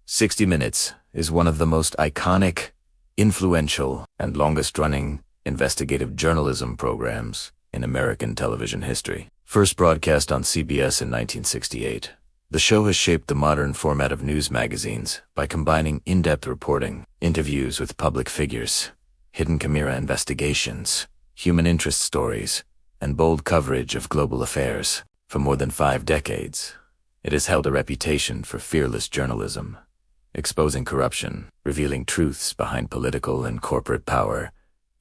60 Minutes is one of the most iconic, influential, and longest-running investigative journalism programs in American television history. First broadcast on CBS in 1968, the show has shaped the modern format of news magazines by combining in-depth reporting, interviews with public figures, hidden camera investigations, human interest stories, and bold coverage of global affairs. For more than 5 decades, it has held a reputation for fearless journalism, exposing corruption, revealing truths behind political and corporate power,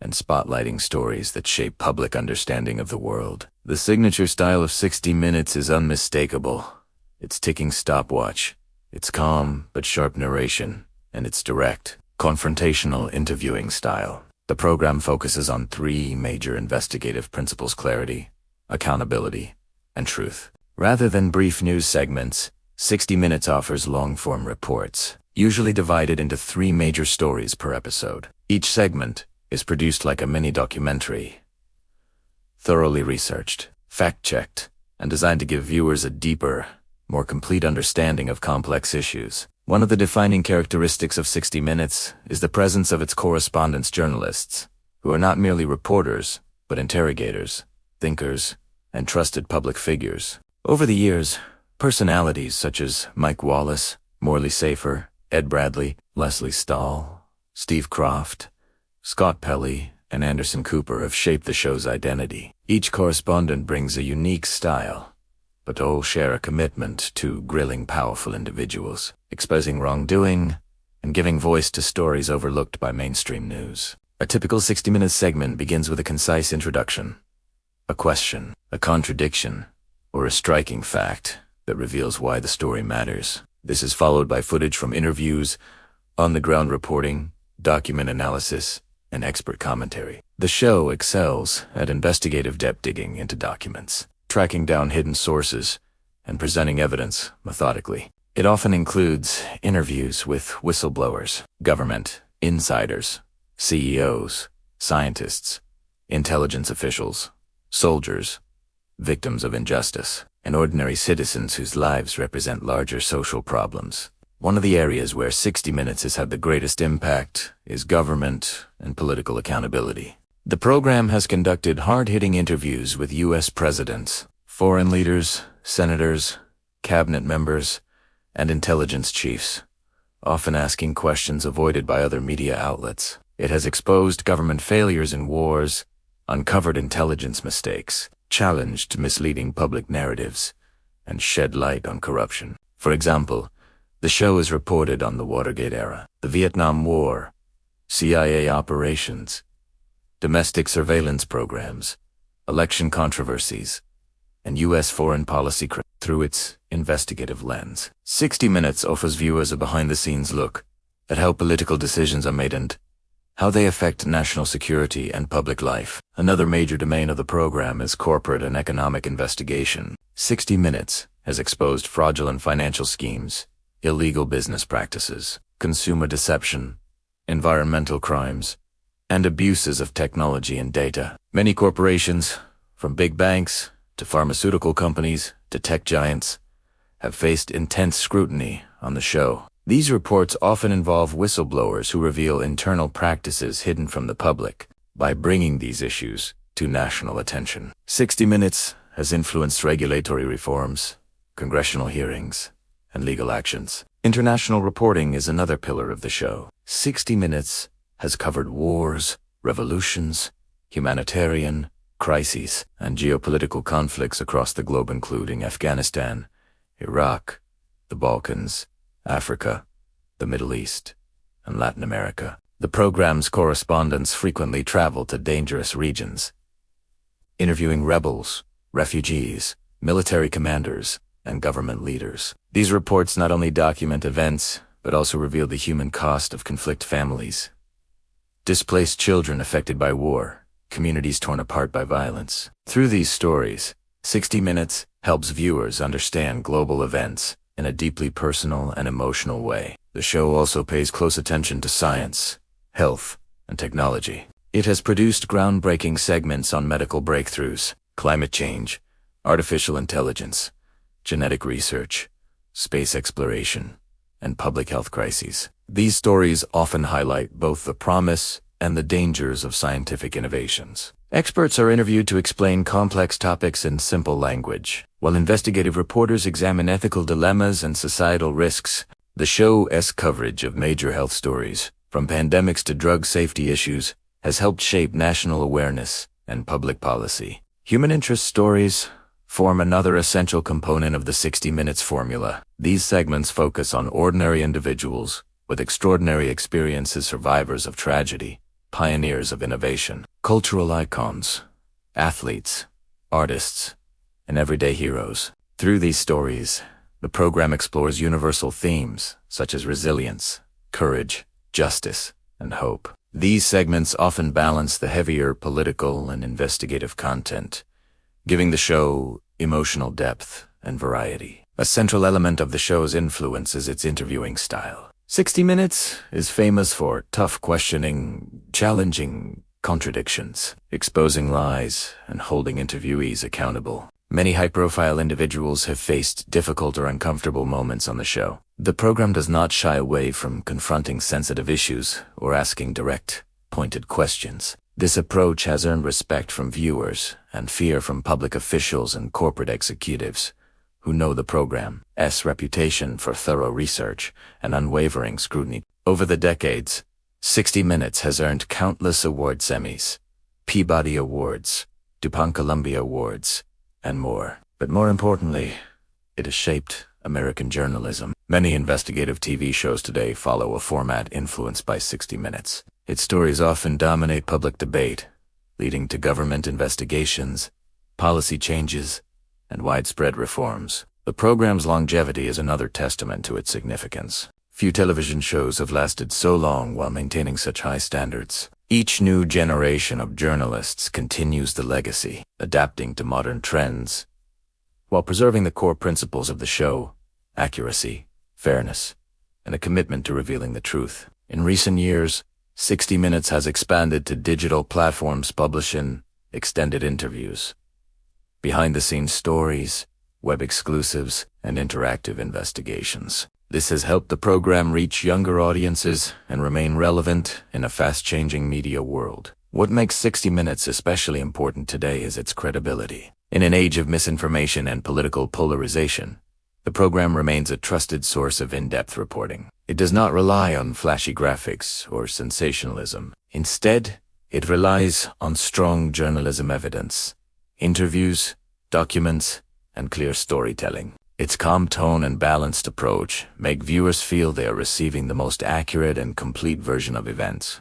and spotlighting stories that shape public understanding of the world. The signature style of 60 Minutes is unmistakable. Its ticking stopwatch, its calm but sharp narration, and its direct, confrontational interviewing style. The program focuses on 3 major investigative principles: clarity, accountability, and truth. Rather than brief news segments, 60 Minutes offers long-form reports, usually divided into 3 major stories per episode. Each segment is produced like a mini-documentary, thoroughly researched, fact-checked, and designed to give viewers a deeper, more complete understanding of complex issues. One of the defining characteristics of 60 Minutes is the presence of its correspondence journalists, who are not merely reporters, but interrogators, thinkers, and trusted public figures. Over the years, personalities such as Mike Wallace, Morley Safer, Ed Bradley, Leslie Stahl, Steve Kroft, Scott Pelley, and Anderson Cooper have shaped the show's identity. Each correspondent brings a unique style, but all share a commitment to grilling powerful individuals, exposing wrongdoing, and giving voice to stories overlooked by mainstream news. A typical 60 Minutes segment begins with a concise introduction, a question, a contradiction, or a striking fact that reveals why the story matters. This is followed by footage from interviews, on-the-ground reporting, document analysis, and expert commentary. The show excels at investigative depth digging into documents, tracking down hidden sources, and presenting evidence methodically. It often includes interviews with whistleblowers, government, insiders, CEOs, scientists, intelligence officials, soldiers, victims of injustice, and ordinary citizens whose lives represent larger social problems. One of the areas where 60 Minutes has had the greatest impact is government and political accountability. The program has conducted hard-hitting interviews with U.S. presidents, foreign leaders, senators, cabinet members, and intelligence chiefs, often asking questions avoided by other media outlets. It has exposed government failures in wars, uncovered intelligence mistakes, challenged misleading public narratives, and shed light on corruption. For example, the show has reported on the Watergate era, the Vietnam War, CIA operations, domestic surveillance programs, election controversies, and U.S. foreign policy through its investigative lens. 60 Minutes offers viewers a behind-the-scenes look at how political decisions are made and how they affect national security and public life. Another major domain of the program is corporate and economic investigation. 60 Minutes has exposed fraudulent financial schemes, illegal business practices, consumer deception, environmental crimes, and abuses of technology and data. Many corporations, from big banks to pharmaceutical companies to tech giants, have faced intense scrutiny on the show. These reports often involve whistleblowers who reveal internal practices hidden from the public. By bringing these issues to national attention, 60 Minutes has influenced regulatory reforms, congressional hearings, and legal actions. International reporting is another pillar of the show. 60 Minutes has covered wars, revolutions, humanitarian crises, and geopolitical conflicts across the globe, including Afghanistan, Iraq, the Balkans, Africa, the Middle East, and Latin America. The program's correspondents frequently travel to dangerous regions, interviewing rebels, refugees, military commanders, and government leaders. These reports not only document events, but also reveal the human cost of conflict: families, displaced children affected by war, communities torn apart by violence. Through these stories, 60 Minutes helps viewers understand global events in a deeply personal and emotional way. The show also pays close attention to science, health, and technology. It has produced groundbreaking segments on medical breakthroughs, climate change, artificial intelligence, genetic research, space exploration, and public health crises. These stories often highlight both the promise and the dangers of scientific innovations. Experts are interviewed to explain complex topics in simple language, while investigative reporters examine ethical dilemmas and societal risks. The show's coverage of major health stories, from pandemics to drug safety issues, has helped shape national awareness and public policy. Human interest stories form another essential component of the 60 Minutes formula. These segments focus on ordinary individuals with extraordinary experiences, survivors of tragedy, pioneers of innovation, cultural icons, athletes, artists, and everyday heroes. Through these stories, the program explores universal themes such as resilience, courage, justice, and hope. These segments often balance the heavier political and investigative content, giving the show emotional depth and variety. A central element of the show's influence is its interviewing style. 60 Minutes is famous for tough questioning, challenging contradictions, exposing lies, and holding interviewees accountable. Many high-profile individuals have faced difficult or uncomfortable moments on the show. The program does not shy away from confronting sensitive issues or asking direct, pointed questions. This approach has earned respect from viewers and fear from public officials and corporate executives who know the program's reputation for thorough research and unwavering scrutiny. Over the decades, 60 Minutes has earned countless awards: Emmys, Peabody Awards, DuPont Columbia Awards, and more. But more importantly, it has shaped American journalism. Many investigative TV shows today follow a format influenced by 60 Minutes. Its stories often dominate public debate, leading to government investigations, policy changes, and widespread reforms. The program's longevity is another testament to its significance. Few television shows have lasted so long while maintaining such high standards. Each new generation of journalists continues the legacy, adapting to modern trends, while preserving the core principles of the show: accuracy, fairness, and a commitment to revealing the truth. In recent years, 60 Minutes has expanded to digital platforms, publishing extended interviews, behind-the-scenes stories, web exclusives, and interactive investigations. This has helped the program reach younger audiences and remain relevant in a fast-changing media world. What makes 60 Minutes especially important today is its credibility. In an age of misinformation and political polarization, the program remains a trusted source of in-depth reporting. It does not rely on flashy graphics or sensationalism. Instead, it relies on strong journalism evidence, interviews, documents, and clear storytelling. Its calm tone and balanced approach make viewers feel they are receiving the most accurate and complete version of events.